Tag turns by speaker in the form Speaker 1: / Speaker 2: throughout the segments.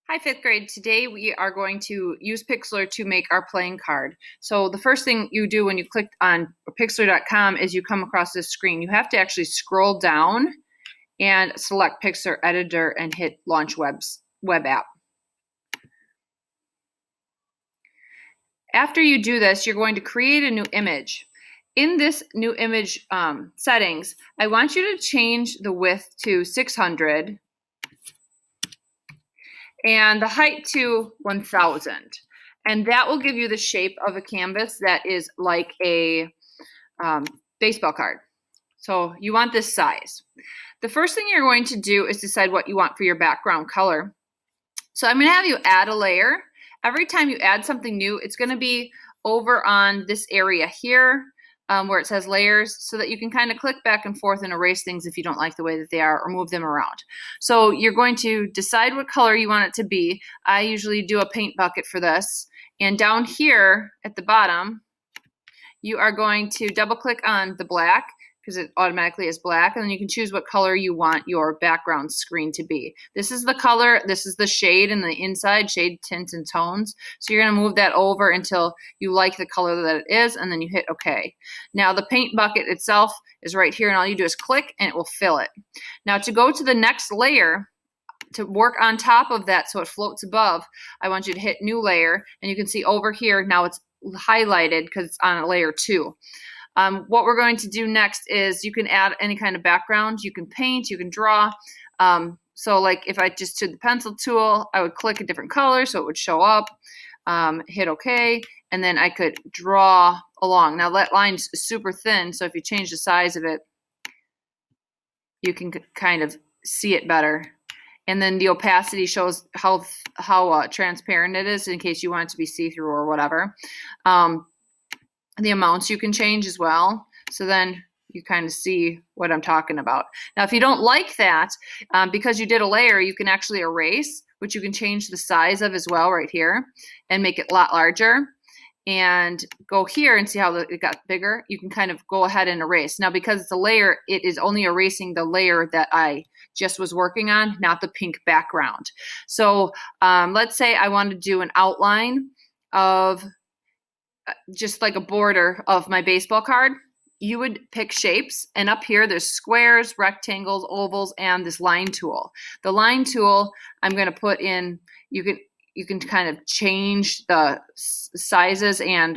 Speaker 1: Hi, fifth grade. Today we are going to use Pixlr to make our playing card. So the first thing you do when you click on Pixlr.com is you come across this screen. You have to actually scroll down and select Pixlr Editor and hit Launch Web App. After you do this, you're going to create a new image. In this new image settings, I want you to change the width to 600 and the height to 1000. And that will give you the shape of a canvas that is like a baseball card. So you want this size. The first thing you're going to do is decide what you want for your background color. So I'm going to have you add a layer. Every time you add something new, it's going to be over on this area here where it says layers, so that you can kind of click back and forth and erase things if you don't like the way that they are, or move them around. So you're going to decide what color you want it to be. I usually do a paint bucket for this. And down here at the bottom, you are going to double click on the black, because it automatically is black, and then you can choose what color you want your background screen to be. This is the color, this is the shade and the inside, shade, tints, and tones. So you're gonna move that over until you like the color that it is, and then you hit OK. Now the paint bucket itself is right here, and all you do is click and it will fill it. Now to go to the next layer, to work on top of that so it floats above, I want you to hit New Layer, and you can see over here, now it's highlighted because it's on a layer 2. What we're going to do next is you can add any kind of background. You can paint, you can draw. So like if I just did the pencil tool, I would click a different color so it would show up, hit OK, and then I could draw along. Now that line's super thin, so if you change the size of it, you can kind of see it better. And then the opacity shows how transparent it is in case you want it to be see-through or whatever. The amounts you can change as well. So then you kind of see what I'm talking about. Now, if you don't like that, because you did a layer, you can actually erase, which you can change the size of as well right here and make it a lot larger. And go here and see how it got bigger. You can kind of go ahead and erase. Now, because it's a layer, it is only erasing the layer that I just was working on, not the pink background. So let's say I want to do an outline of just like a border of my baseball card. You would pick shapes, and up here there's squares, rectangles, ovals, and this line tool. The line tool I'm going to put in, you can kind of change the sizes, and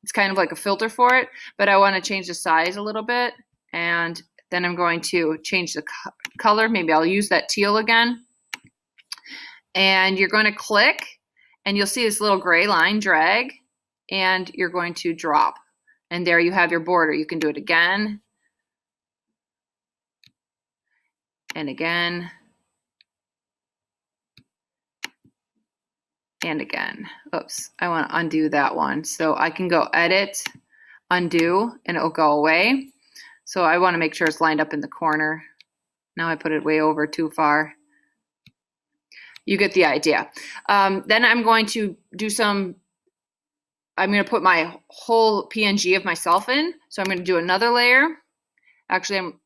Speaker 1: it's kind of like a filter for it, but I want to change the size a little bit, and then I'm going to change the color. Maybe I'll use that teal again. And you're going to click, and you'll see this little gray line drag, and you're going to drop. And there you have your border. You can do it again and again and again. Oops, I want to undo that one. So I can go Edit, Undo, and it'll go away. So I want to make sure it's lined up in the corner. Now I put it way over too far. You get the idea. Then I'm going to do I'm going to put my whole PNG of myself in. So I'm going to do another layer. Actually, I'm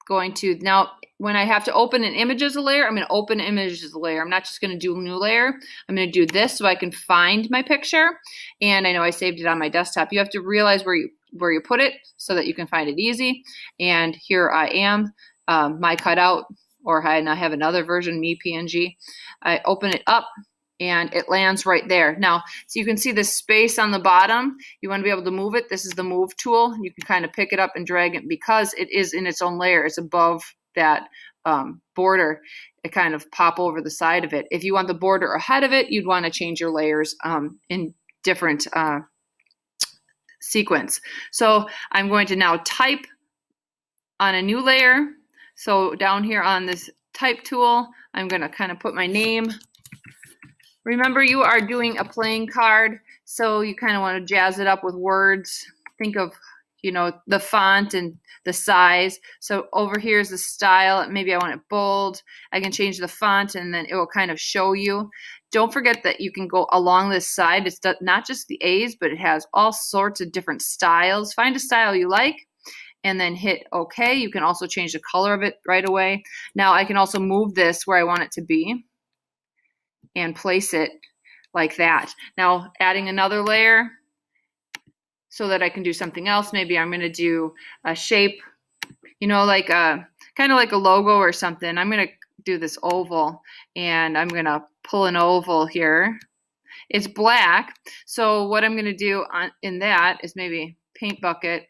Speaker 1: going to, now when I have to open an image as a layer, I'm going to open image as a layer. I'm not just going to do a new layer. I'm going to do this so I can find my picture. And I know I saved it on my desktop. You have to realize where you put it so that you can find it easy. And here I am, my cutout, or I have another version, me PNG. I open it up, and it lands right there. Now, so you can see the space on the bottom. You want to be able to move it. This is the move tool. You can kind of pick it up and drag it because it is in its own layer. It's above that border. It kind of pop over the side of it. If you want the border ahead of it, you'd want to change your layers in different sequence. So I'm going to now type on a new layer. So down here on this type tool, I'm going to kind of put my name. Remember, you are doing a playing card, so you kind of want to jazz it up with words. Think of, the font and the size. So over here is the style. Maybe I want it bold. I can change the font, and then it will kind of show you. Don't forget that you can go along this side. It's not just the A's, but it has all sorts of different styles. Find a style you like, and then hit OK. You can also change the color of it right away. Now I can also move this where I want it to be. and place it like that. Now adding another layer so that I can do something else. Maybe I'm going to do a shape, you know, like a kind of like a logo or something. I'm going to do this oval, and I'm going to pull an oval here. It's black, so what I'm going to do in that is maybe paint bucket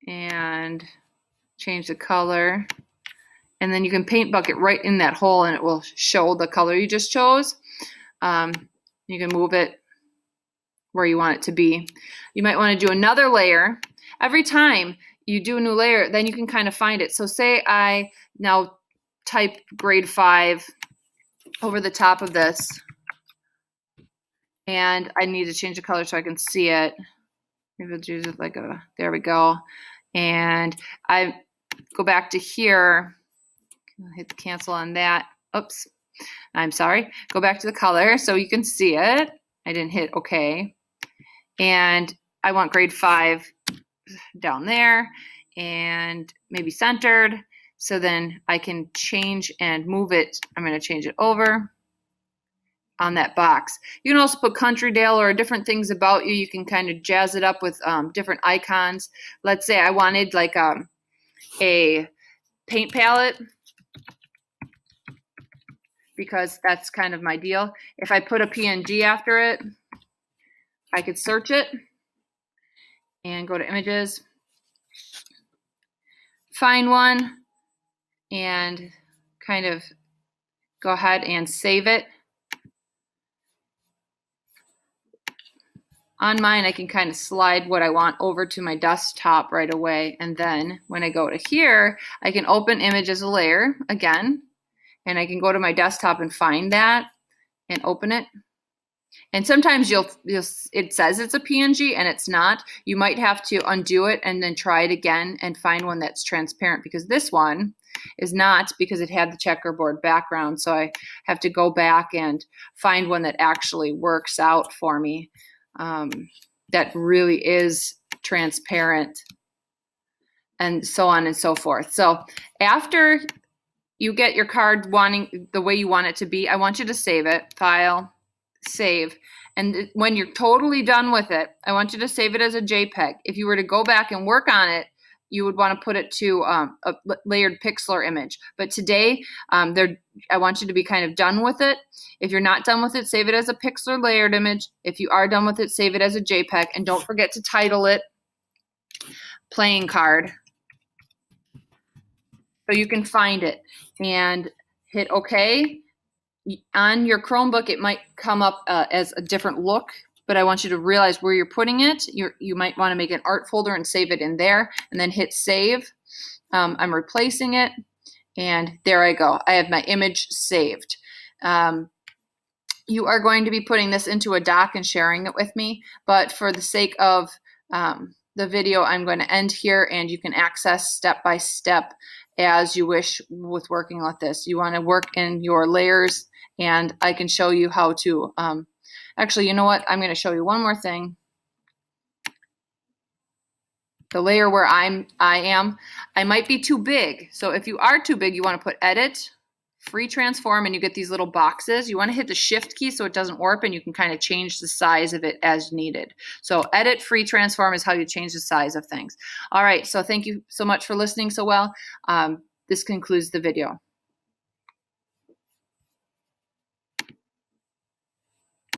Speaker 1: and change the color. And then you can paint bucket right in that hole and it will show the color you just chose. You can move it where you want it to be. You might want to do another layer. Every time you do a new layer, then you can kind of find it. So say I now type grade 5 over the top of this, and I need to change the color so I can see it. Maybe I'll choose it like a, there we go. And I go back to here, hit the cancel on that. Oops, I'm sorry. Go back to the color so you can see it. I didn't hit OK. And I want grade 5 down there and maybe centered. So then I can change and move it. I'm going to change it over on that box. You can also put Country Dale or different things about you. You can kind of jazz it up with different icons. Let's say I wanted like a paint palette, because that's kind of my deal. If I put a PNG after it, I could search it and go to images, find one, and kind of go ahead and save it. On mine, I can kind of slide what I want over to my desktop right away. And then when I go to here, I can open image as a layer again, and I can go to my desktop and find that and open it. And sometimes it says it's a PNG and it's not. You might have to undo it and then try it again and find one that's transparent, because this one is not, because it had the checkerboard background. So I have to go back and find one that actually works out for me, that really is transparent, and so on and so forth. So after you get your card wanting the way you want it to be, I want you to save it, file, save. And when you're totally done with it, I want you to save it as a JPEG. If you were to go back and work on it, you would want to put it to a layered Pixlr image. But today, I want you to be kind of done with it. If you're not done with it, save it as a Pixlr layered image. If you are done with it, save it as a JPEG. And don't forget to title it Playing Card, so you can find it. And hit OK. On your Chromebook, it might come up as a different look, but I want you to realize where you're putting it. You might want to make an art folder and save it in there, and then hit save. I'm replacing it, and there I go. I have my image saved. You are going to be putting this into a doc and sharing it with me, but for the sake of the video, I'm going to end here, and you can access step by step as you wish with working like this. You want to work in your layers, and I can show you how to, actually, you know what? I'm going to show you one more thing. The layer where I might be too big. So if you are too big, you want to put edit, free transform, and you get these little boxes. You want to hit the shift key so it doesn't warp, and you can kind of change the size of it as needed. So edit, free transform is how you change the size of things. All right, so thank you so much for listening so well. This concludes the video.